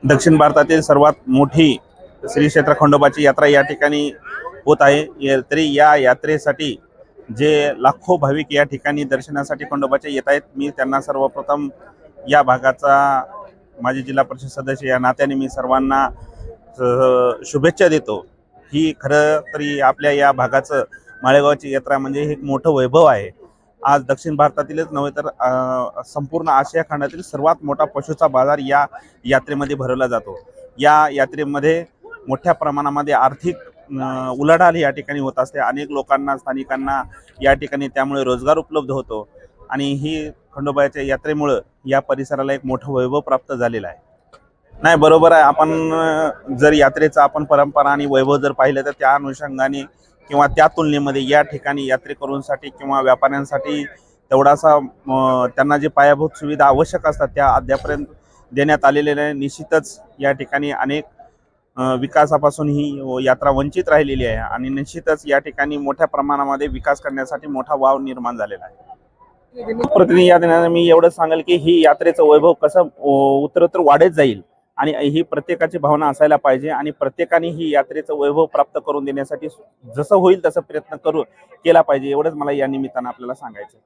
दक्षिण भारतातील सर्वात मोठी श्री क्षेत्र खंडोबाची यात्रा या ठिकाणी होत आहे। तरी या यात्रेसाठी जे लाखो भाविक या ठिकाणी दर्शनासाठी खंडोबाचे येत आहेत, मी त्यांना सर्वप्रथम या भागाचा माजी जिल्हा परिषद सदस्य या नात्याने मी सर्वांना शुभेच्छा देतो। ही खरं तरी आपल्या या भागाचं माळेगावची यात्रा म्हणजे एक मोठं वैभव आहे। आज दक्षिण भारतातीलच नव्हे तर संपूर्ण आशिया खंडातील सर्वात मोठा पशुचा बाजार या यात्रेमध्ये भरवला जातो। या यात्रेमध्ये मोठ्या प्रमाणामध्ये आर्थिक उलाढाल या ठिकाणी होत असते। अनेक लोकांना, स्थानिकांना या ठिकाणी त्यामुळे रोजगार उपलब्ध होतो आणि ही खंडोबाच्या यात्रेमुळे या परिसराला एक मोठं वैभव प्राप्त झालेलं आहे। नाही, बरोबर आहे। आपण जर यात्रेचा आपण परंपरा आणि वैभव जर पाहिलं तर त्या अनुषंगाने किंवा त्या तुलनेमध्ये या ठिकाणी यात्रेकरूंसाठी किंवा व्यापाऱ्यांसाठी तेवढासा त्यांना जे पायाभूत सुविधा आवश्यक असतात त्या अद्यापर्यंत देण्यात आलेल्या नाही। निश्चितच या ठिकाणी अनेक विकासापासून ही यात्रा वंचित राहिलेली आहे आणि निश्चितच या ठिकाणी मोठ्या प्रमाणामध्ये विकास करण्यासाठी मोठा वाव निर्माण झालेला आहे। प्रतिनिधी मी एवढं सांगेल की ही यात्रेचं वैभव कसं उत्तरोत्तर वाढत जाईल आणि ही प्रत्येकाची भावना असायला पाहिजे आणि प्रत्येकाने ही यात्रेचं वैभव प्राप्त करून देण्यासाठी जसं होईल तसं प्रयत्न केला पाहिजे, एवढंच मला या निमित्तानं आपल्याला सांगायचं।